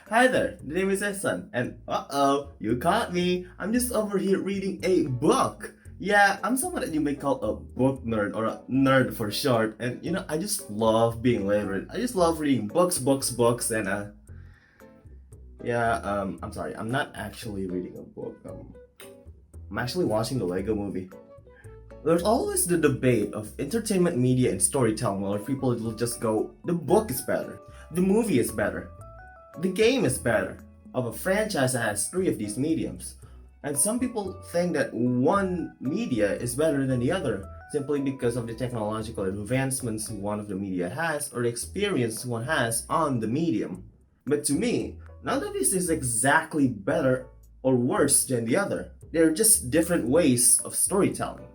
Hi there, the name is Ihsan, and you caught me. I'm just over here reading a book. Yeah, I'm someone that you may call a book nerd or a nerd for short, and I just love being literate. I just love reading books, and I'm sorry, I'm not actually reading a book. I'm actually watching the Lego movie. There's always the debate of entertainment media and storytelling where people will just go, the book is better, the movie is better, the game is better of a franchise that has three of these mediums. And some people think that one media is better than the other simply because of the technological advancements one of the media has or the experience one has on the medium. But to me, none of this is exactly better or worse than the other. They're just different ways of storytelling.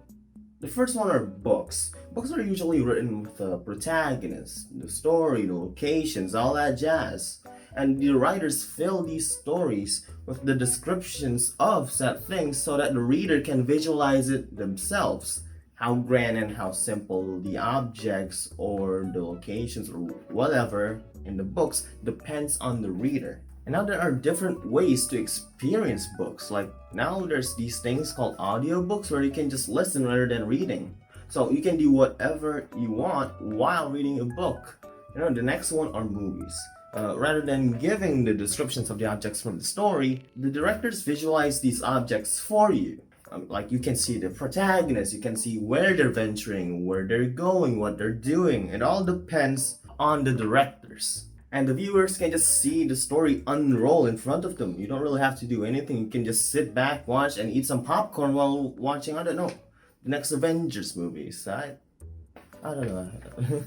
The first one are books. Books are usually written with the protagonist, the story, the locations, all that jazz. And the writers fill these stories with the descriptions of said things so that the reader can visualize it themselves. How grand and how simple the objects or the locations or whatever in the books depends on the reader. And now there are different ways to experience books. Like now there's these things called audiobooks where you can just listen rather than reading. So you can do whatever you want while reading a book. The next one are movies. Rather than giving the descriptions of the objects from the story, the directors visualize these objects for you. Like you can see the protagonist, you can see where they're venturing, where they're going, what they're doing. It all depends on the directors. And the viewers can just see the story unroll in front of them. You don't really have to do anything. You can just sit back, watch, and eat some popcorn while watching, I don't know, the next Avengers movies. I don't know.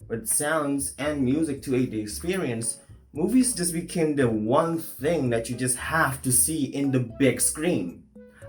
With sounds and music to aid the experience, movies just became the one thing that you just have to see in the big screen.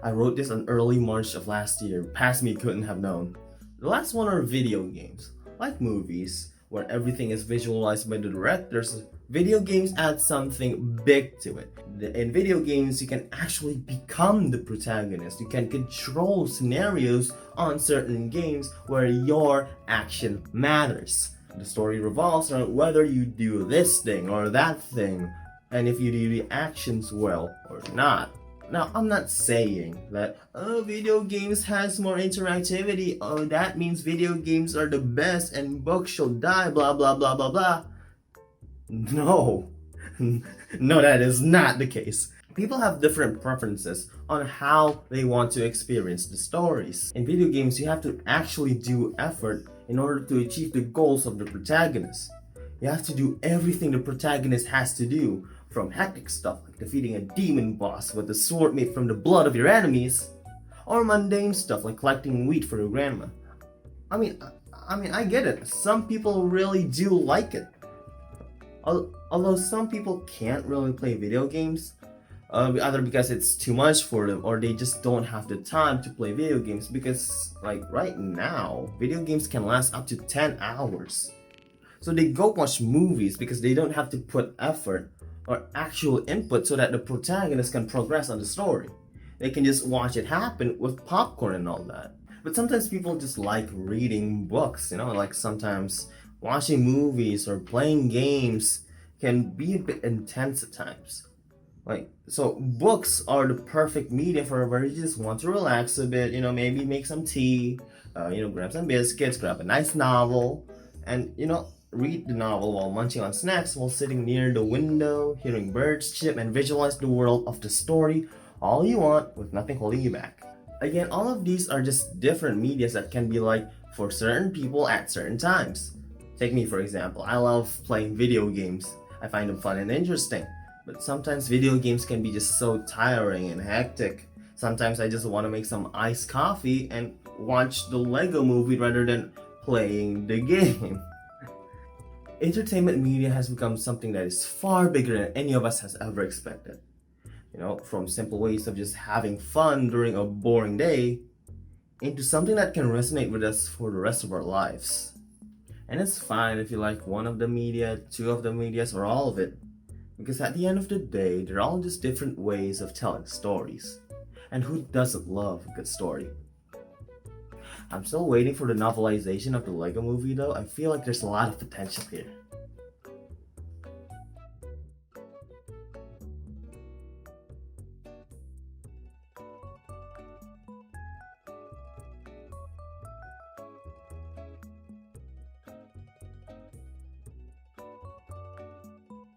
I wrote this in early March of last year. Past me couldn't have known. The last one are video games. Like movies, where everything is visualized by the directors, video games add something big to it. In video games, you can actually become the protagonist. You can control scenarios on certain games where your action matters. The story revolves around whether you do this thing or that thing, and if you do the actions well or not. Now, I'm not saying that, video games has more interactivity, that means video games are the best and books shall die, blah blah blah blah blah. No. No, that is not the case. People have different preferences on how they want to experience the stories. In video games, you have to actually do effort in order to achieve the goals of the protagonist. You have to do everything the protagonist has to do, from hectic stuff like defeating a demon boss with a sword made from the blood of your enemies, or mundane stuff like collecting wheat for your grandma. I mean, I get it. Some people really do like it. Although some people can't really play video games, either because it's too much for them or they just don't have the time to play video games because, like, right now, video games can last up to 10 hours. So they go watch movies because they don't have to put effort or actual input so that the protagonist can progress on the story. They can just watch it happen with popcorn and all that. But sometimes people just like reading books, like sometimes watching movies or playing games can be a bit intense at times. So books are the perfect medium for where you just want to relax a bit, maybe make some tea, grab some biscuits, grab a nice novel, and, read the novel while munching on snacks while sitting near the window, hearing birds chirp, and visualize the world of the story all you want with nothing holding you back. Again, all of these are just different medias that can be like for certain people at certain times. Take me for example, I love playing video games. I find them fun and interesting. But sometimes video games can be just so tiring and hectic. Sometimes I just want to make some iced coffee and watch the Lego movie rather than playing the game. Entertainment media has become something that is far bigger than any of us has ever expected. From simple ways of just having fun during a boring day into something that can resonate with us for the rest of our lives. And it's fine if you like one of the media, two of the medias, or all of it. Because at the end of the day, they're all just different ways of telling stories. And who doesn't love a good story? I'm still waiting for the novelization of the Lego movie though. I feel like there's a lot of potential here.